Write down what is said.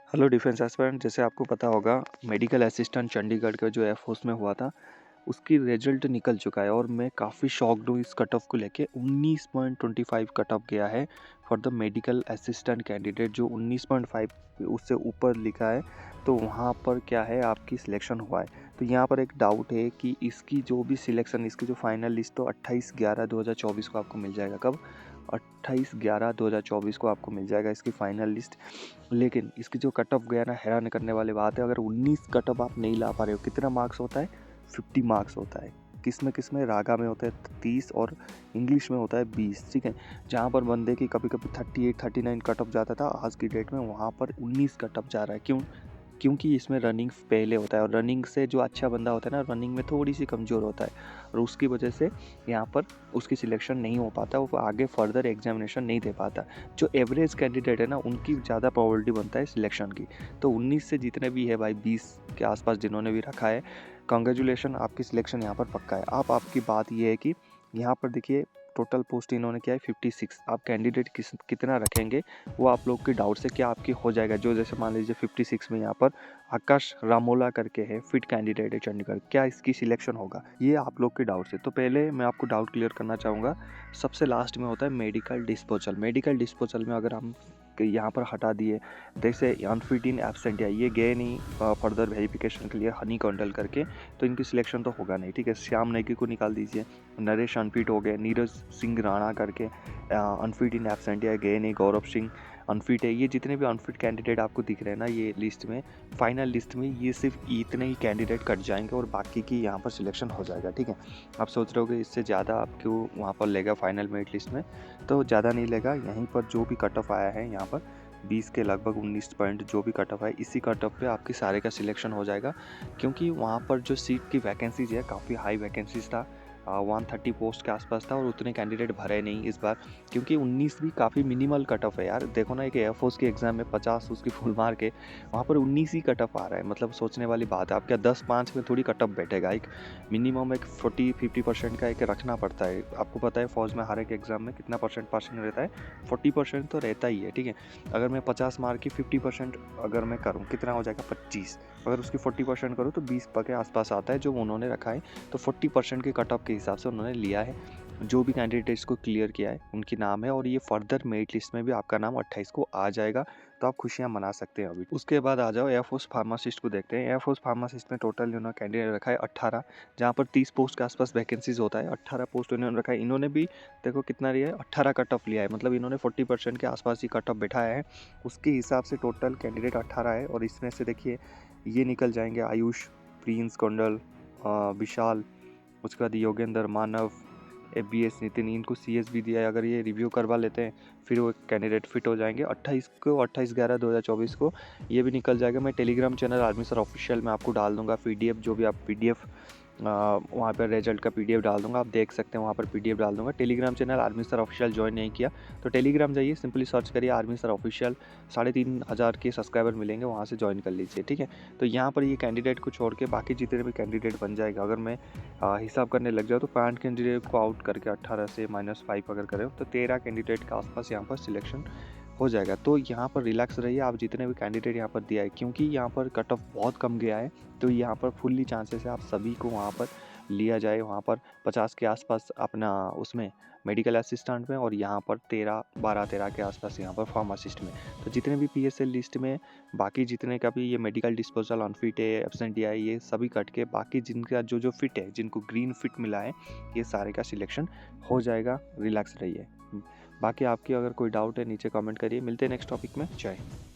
Hello defence aspirant, जैसे आपको पता होगा मेडिकल असिस्टेंट चंडीगढ़ का जो एयरफोर्स में हुआ था उसकी रिजल्ट निकल चुका है और मैं काफ़ी शॉक्ड हूँ इस कट ऑफ को लेके। 19.25 कट ऑफ गया है for the medical assistant candidate, जो 19.5 उससे ऊपर लिखा है। तो वहाँ पर क्या है, आपकी सिलेक्शन हुआ है। तो यहाँ पर एक डाउट है कि इसकी जो भी सिलेक्शन, इसकी जो फाइनल लिस्ट तो 28/11/2024 को आपको मिल जाएगा। कब? 28/11/2024 को आपको मिल जाएगा इसकी फाइनल लिस्ट। लेकिन इसकी जो कट ऑफ गया ना, हैरान करने वाली बात है। अगर 19 कट ऑफ आप नहीं ला पा रहे हो, कितना मार्क्स होता है? 50 मार्क्स होता है। किस में रागा में होता है 30 और इंग्लिश में होता है 20। ठीक है, जहाँ पर बंदे की कभी कभी 38 39 कट ऑफ जाता था, आज की डेट में वहाँ पर 19 कट ऑफ जा रहा है। क्यों? क्योंकि इसमें रनिंग पहले होता है और रनिंग से जो अच्छा बंदा होता है ना, रनिंग में थोड़ी सी कमज़ोर होता है और उसकी वजह से यहाँ पर उसकी सिलेक्शन नहीं हो पाता, वो आगे फर्दर एग्जामिनेशन नहीं दे पाता। जो एवरेज कैंडिडेट है ना, उनकी ज़्यादा प्रोबेबिलिटी बनता है सिलेक्शन की। तो 19 से जितने भी है भाई, 20 के आसपास जिन्होंने भी रखा है, कॉन्ग्रेचुलेशन, आपकी सिलेक्शन यहाँ पर पक्का है। आपकी बात ये है कि यहाँ पर देखिए टोटल पोस्ट इन्होंने किया है 56। आप कैंडिडेट कितना रखेंगे वो आप लोग के डाउट से क्या आपकी हो जाएगा। जो जैसे मान लीजिए 56 में यहाँ पर आकाश रामोला करके है, फिट कैंडिडेट है चंडीगढ़, क्या इसकी सिलेक्शन होगा, ये आप लोग के डाउट से। तो पहले मैं आपको डाउट क्लियर करना चाहूँगा। सबसे लास्ट में होता है मेडिकल डिस्पोजल। मेडिकल डिस्पोजल में अगर हम यहाँ पर हटा दिए, जैसे अनफिट इन एब्सेंट, या ये गए नहीं फर्दर वेरिफिकेशन के लिए हनी कौंडल करके, तो इनकी सिलेक्शन तो होगा नहीं। ठीक है, श्याम नेगी को निकाल दीजिए, नरेश अनफिट हो गए, नीरज सिंह राणा करके अनफिट इन एब्सेंट या गए नहीं, गौरव सिंह अनफिट है। ये जितने भी अनफिट कैंडिडेट आपको दिख रहे हैं ना, ये लिस्ट में, फाइनल लिस्ट में, ये सिर्फ इतने ही कैंडिडेट कट जाएंगे और बाकी की यहाँ पर सिलेक्शन हो जाएगा। ठीक है, आप सोच रहे हो इससे ज़्यादा आप क्यों वहाँ पर लेगा फाइनल मेरिट लिस्ट में, तो ज़्यादा नहीं लेगा। यहीं पर जो भी कट ऑफ आया है, यहाँ पर 20 के लगभग 19 पॉइंट जो भी कट ऑफ है, इसी कट ऑफ पे आपकी सारे का सिलेक्शन हो जाएगा। क्योंकि वहाँ पर जो सीट की वैकेंसीज है, काफ़ी हाई वैकेंसीज था, 130 पोस्ट के आसपास था और उतने कैंडिडेट भरे नहीं इस बार। क्योंकि 19 भी काफ़ी मिनिमल कट ऑफ है यार। देखो ना, एक एयरफोर्स के एग्जाम में 50 उसकी फुल मार के, वहाँ पर 19 ही कट ऑफ आ रहा है। मतलब सोचने वाली बात है। आप क्या 10-5 में थोड़ी कट ऑफ बैठेगा। एक मिनिमम एक 40-50% का एक रखना पड़ता है। आपको पता है फौज में हर एक एग्जाम में कितना परसेंट पासिंग रहता है? 40% तो रहता ही है। ठीक है, अगर मैं 50 मार्क की 50% अगर मैं करूँ, कितना हो जाएगा? 25। अगर उसकी 40% करूँ तो 20 के आसपास आता है जो उन्होंने रखा है। तो 40% के कट ऑफ के हिसाब से उन्होंने लिया है। जो भी कैंडिडेट इसको क्लियर किया है उनकी नाम है, और ये फर्दर मेरिट लिस्ट में भी आपका नाम 28 को आ जाएगा। तो आप खुशियां मना सकते हैं अभी। उसके बाद आ जाओ एयरफोर्स फार्मासिस्ट को देखते हैं। एयरफोर्स फार्मासिस्ट में टोटल इन्होंने कैंडिडेट रखा है 18, जहाँ पर 30 पोस्ट के आसपास वैकेंसीज होता है। 18 पोस्ट इन्होंने रखा है। इन्होंने भी देखो कितना लिया है, 18 कट ऑफ लिया है। मतलब इन्होंने 40% के आसपास ही कट ऑफ बैठाया है। उसके हिसाब से टोटल कैंडिडेट 18 है। और इसमें से देखिए ये निकल जाएंगे आयुष, प्रिंस कौंडल, विशाल, उसके बाद योगेंद्र, मानव, FBS नितिन, इनको CS भी दिया है। अगर ये रिव्यू करवा लेते हैं फिर वो कैंडिडेट फिट हो जाएंगे। 28/11/2024 को ये भी निकल जाएगा। मैं Telegram channel army sir official में आपको डाल दूंगा PDF, जो भी आप PDF वहाँ पर रिजल्ट का PDF डाल दूंगा, आप देख सकते हैं। वहाँ पर PDF डाल दूंगा। Telegram channel army sir official join नहीं किया तो टेलीग्राम जाइए, सिंपली सर्च करिए आर्मी सर ऑफिशियल, 3500 के सब्सक्राइबर मिलेंगे, वहाँ से ज्वाइन कर लीजिए। ठीक है, तो यहाँ पर ये कैंडिडेट को छोड़ के बाकी जितने भी कैंडिडेट बन जाएगा। अगर मैं हिसाब करने लग जाओ तो 5 कैंडिडेट को आउट करके 18 से -5 अगर करें तो 13 कैंडिडेट के आसपास यहाँ पर सिलेक्शन हो जाएगा। तो यहाँ पर रिलैक्स रहिए आप, जितने भी कैंडिडेट यहाँ पर दिया है, क्योंकि यहाँ पर कट ऑफ बहुत कम गया है। तो यहाँ पर फुल्ली चांसेस है आप सभी को वहाँ पर लिया जाए। वहाँ पर 50 के आसपास अपना उसमें मेडिकल असिस्टेंट में, और यहाँ पर 12-13 के आसपास यहाँ पर फार्मासिस्ट में। तो जितने भी PSL लिस्ट में बाकी जितने का भी ये मेडिकल डिस्पोजल, अनफिट है, एब्सेंटिया है, ये सभी कट के बाकी जिनका जो फिट है, जिनको ग्रीन फिट मिला है, ये सारे का सिलेक्शन हो जाएगा। रिलैक्स रहिए। बाकी आपकी अगर कोई डाउट है नीचे कमेंट करिए। मिलते हैं नेक्स्ट टॉपिक में। जय हिंद।